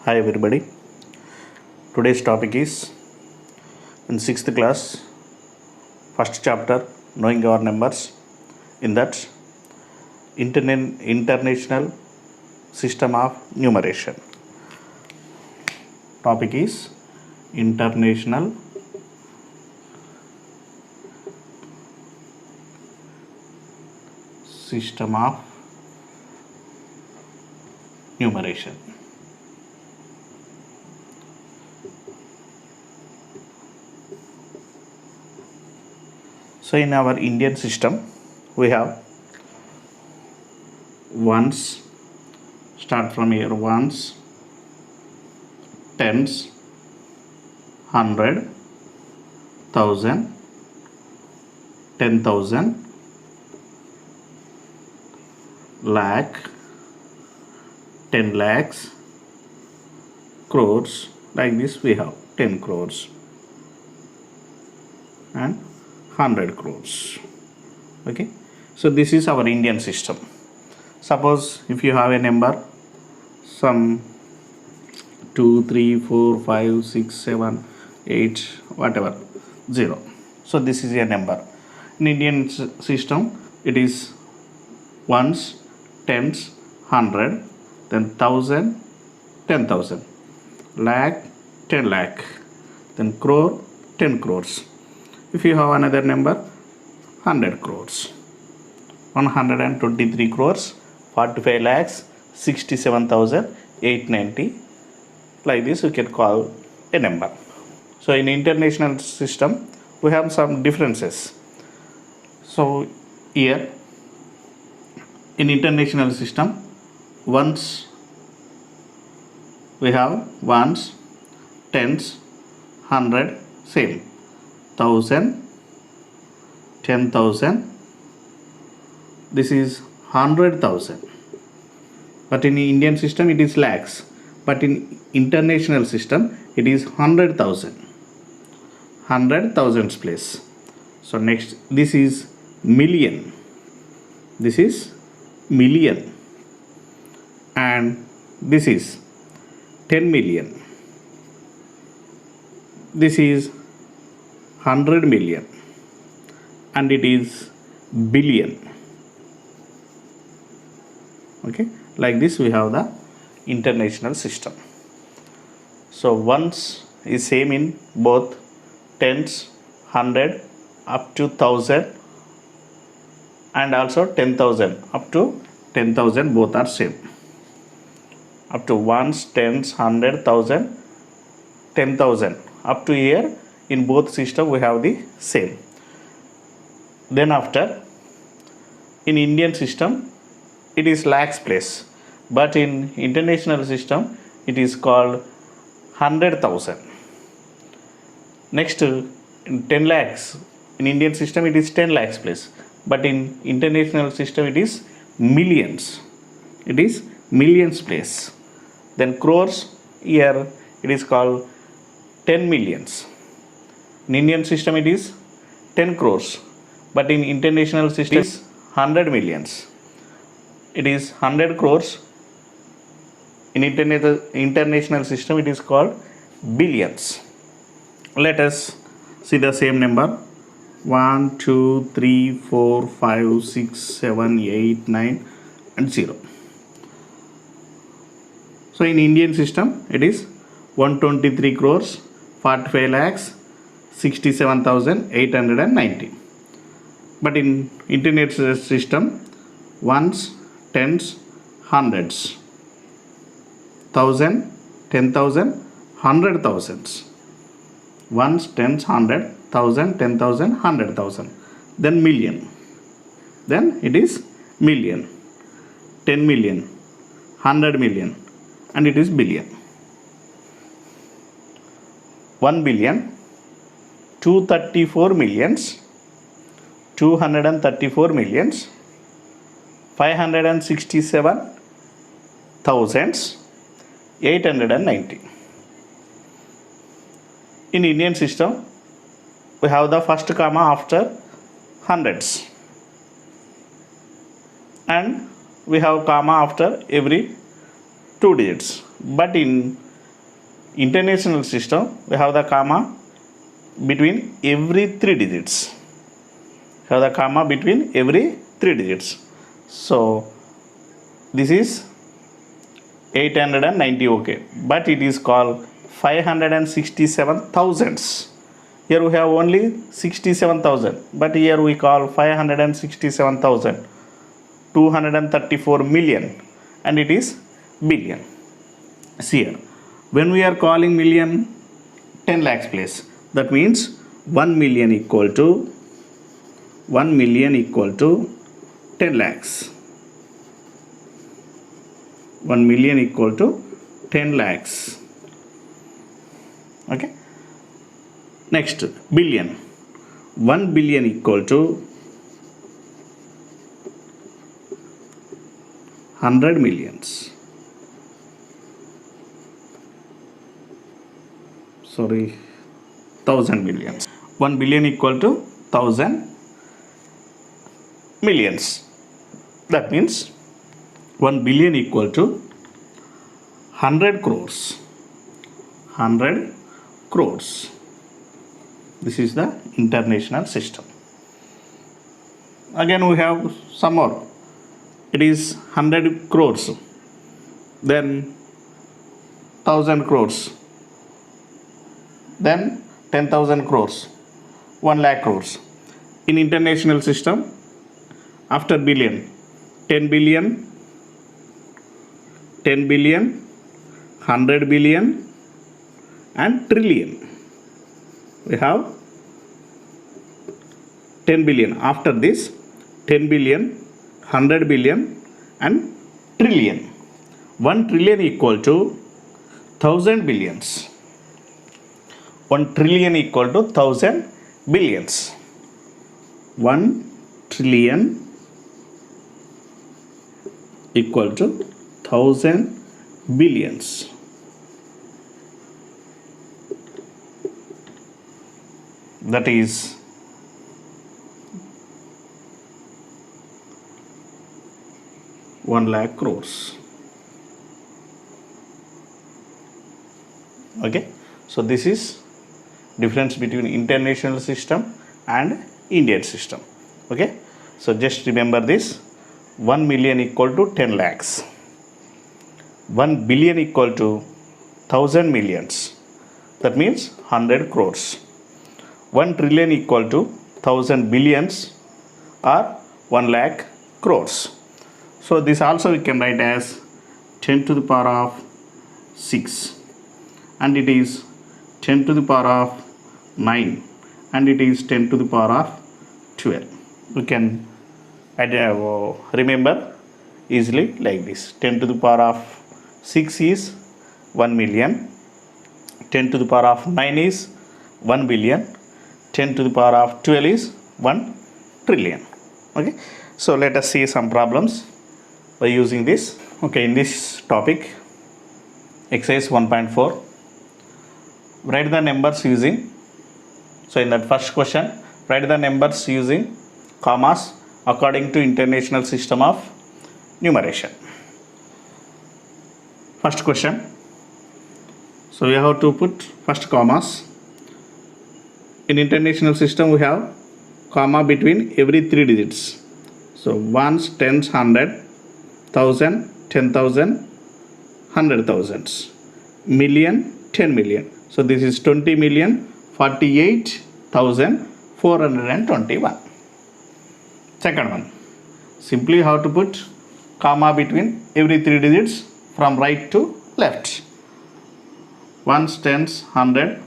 Hi everybody. Today's topic is in 6th class, first chapter, knowing our numbers. In that, international system of numeration. Topic is international system of numeration. So in our Indian system, we have ones, start from here, ones, tens, hundred, thousand, 10,000, lakh, 10 lakhs, crores. Like this we have 10 crores and 100 crores. Okay, so this is our Indian system. Suppose if you have a number some 2 3 4 5 6 7 8 whatever 0, so this is a number. In Indian system it is ones, tens, hundred, then thousand, 10,000, lakh, 10 lakh, then crore, 10 crores. If you have another number 100 crores, 123 crores, 45 lakhs, 67,890. Like this you can call a number. So in international system we have some differences. So here in international system, ones we have ones, tens, hundred, same, thousand, 10,000. This is 100,000. But in Indian system it is lakhs. But in international system it is 100,000. 100,000 place. So next, this is million. This is million. And this is 10 million. This is 100 million. And it is billion. Okay, like this we have the international system. So ones is same in both tens, 100 up to 1,000 and also 10,000 up to 10,000, both are same. Up to ones, tens, 100, 1,000, 10,000 up to here in both system we have the same. Then after in Indian system it is lakhs place, but in international system it is called 100,000. Next, in 10 lakhs in Indian system it is 10 lakhs place, but in international system it is millions. It is millions place. Then crores, here it is called 10 millions. In Indian system it is 10 crores, but in international system it is 100 millions. It is 100 crores. In international system it is called billions. Let us see the same number 1 2 3 4 5 6 7 8 9 and 0. So in Indian system it is 123 crores, 45 lakhs, 67,890. But in international system ones, tens, hundreds, 1,000, 10,000, 100,000s. Ones, tens, 100, 1,000, 10,000, 100,000. Then million. Then it is million, 10 million, 100 million, and it is billion. 1 billion, 234 millions, 234 millions, 567,890. In Indian system we have the first comma after hundreds and we have comma after every 2 digits. But in international system, we have the comma between every 3 digits. Have the comma between every 3 digits. So this is 890, okay, but it is called 567 thousands. Here we have only 67,000, but here we call 567,000, 234 million, and it is billion. See here, when we are calling million, 10 lakhs place, that means 1 million equal to 10 lakhs. 1 million equal to 10 lakhs. Okay. Next, billion. 1 billion equal to 100 millions. Sorry, 1000 millions. 1 billion equal to 1000 millions. That means 1 billion equal to 100 crores. 100 crores. This is the international system. Again we have some more. It is 100 crores. Then 1000 crores. Then 10,000 crores. 1 lakh crores. In international system, after billion, 10 billion, 10 billion, 100 billion, and trillion. We have 10 billion. After this, 10 billion, 100 billion, and trillion. 1 trillion equal to 1000 billions. 1 trillion equal to 1000 billions. 1 trillion equal to 1000 billions. That is 1 lakh crores. Okay, so this is difference between international system and Indian system. Okay, so just remember this: 1 million equal to 10 lakhs, 1 billion equal to 1000 millions, that means 100 crores. 1 trillion equal to 1000 billions or 1 lakh crores. So this also we can write as 10 to the power of 6, and it is 10 to the power of 9, and it is 10 to the power of 12. We can remember easily like this: 10 to the power of 6 is 1 million, 10 to the power of 9 is 1 billion, 10 to the power of 12 is 1 trillion. Okay, so let us see some problems by using this. Okay, in this topic, exercise 1.4, write the numbers using, so in that first question, write the numbers using commas according to international system of numeration. First question, so we have to put first commas. In international system, we have comma between every 3 digits. So ones, tens, 100, 1000, 10,000, 100,000, million, 10 million. So this is 20 million, 48,421. Second one, simply how to put comma between every 3 digits from right to left. Ones, tens, 100,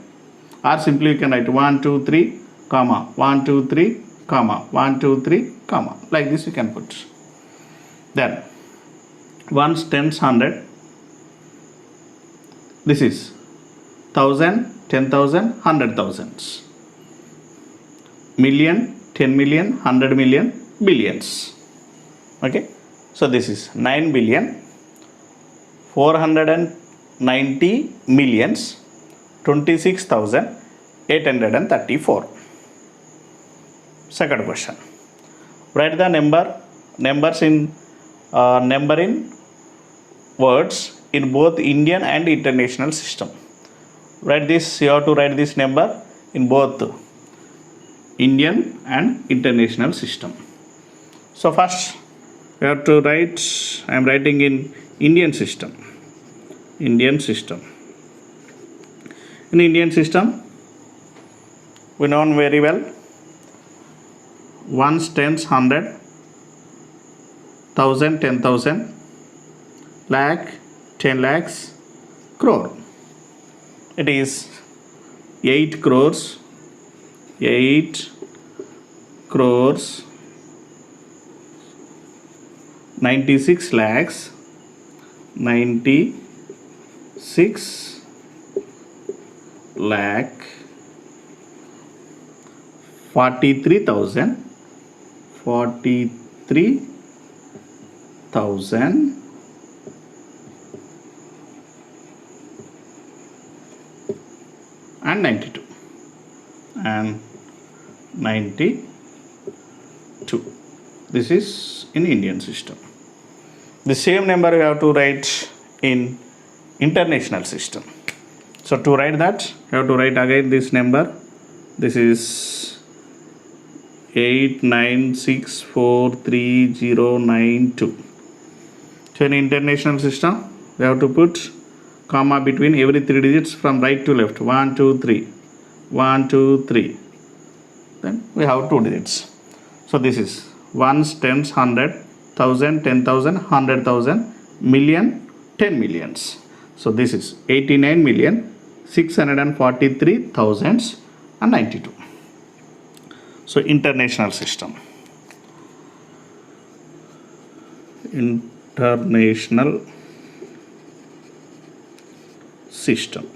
or simply you can write 1, 2, 3, comma, 1, 2, 3, comma, 1, 2, 3, comma. Like this you can put. Then ones, tens, 100. This is 1000, 10,000, 100,000. Million, 10 million, 100 million, billions. Okay, so this is 9 billion, 490 millions, 26,834. Second question, write the numbers in number in words in both Indian and international system. write this, you have to write this number in both Indian and international system. So first we have to write, I am writing in Indian system. Indian system. In Indian system, we know very well ones, tens, hundred, thousand, 10,000, lakh, 10 lakhs, crore. It is 8 crores, 8 crores, 96 lakhs, 96 lakh, 43,000, 43,000 and 92 and 92. This is in Indian system. The same number you have to write in international system. So to write that, you have to write again this number. This is 896439092. So in international system, we have to put comma between every 3 digits from right to left. 1, 2, 3. 1, 2, 3. Then we have 2 digits. So this is ones, tens, 100, 1000, 10,000, 100,000, million, 10 millions. So this is 89,643,092. So international system. International system.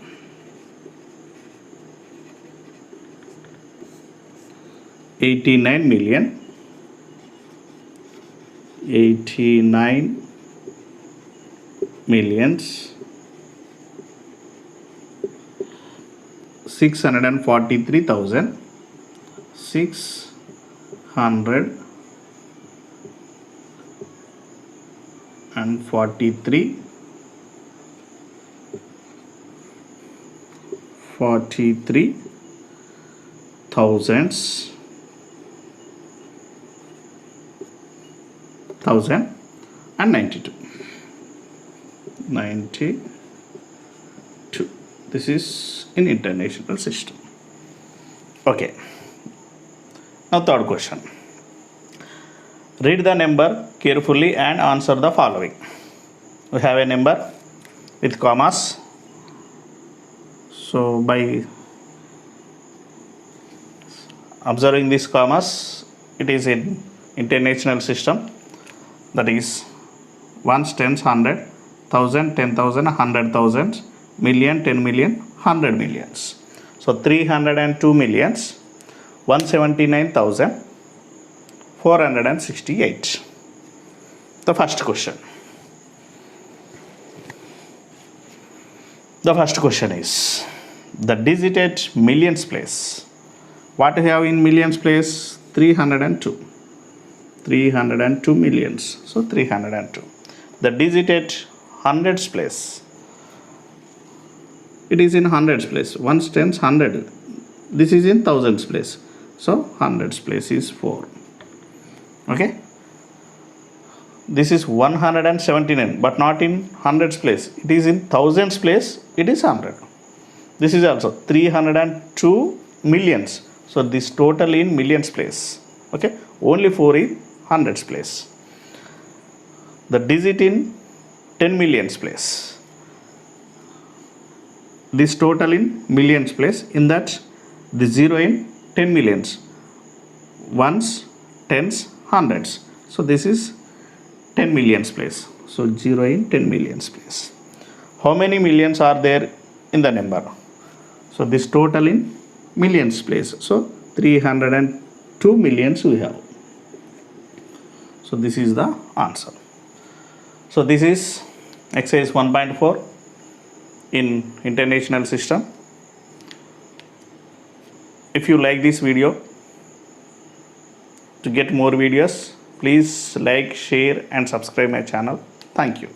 89 million, 89 millions, 643,000, 643 thousands, 1092. 92. This is in international system. Okay. Now third question. Read the number carefully and answer the following. We have a number with commas. So by observing these commas, it is in international system. That is ones, tens, 100, 1000, 10,000, 100,000, million, 10 million, 100 millions. So 302 millions, 179,468. The first question. The first question is the digit at millions place. What we have in millions place? 302. 302 millions. So 302. The digit at hundreds place. It is in hundreds place. Ones, tens, 100. This is in thousands place. So hundreds place is 4. Okay. This is 179, but not in hundreds place. It is in thousands place. It is 100. This is also 302 millions. So this total in millions place. Okay. Only 4 in hundreds place. The digit in 10 millions place. This total in millions place. In that, the 0 in 10 millions. Ones, tens, hundreds. So this is 10 millions place. So 0 in 10 millions place. How many millions are there in the number? So this total in millions place. So 302 millions we have. So this is the answer. So this is exercise 1.4 in international system. If you like this video, to get more videos, please like, share and subscribe my channel. Thank you.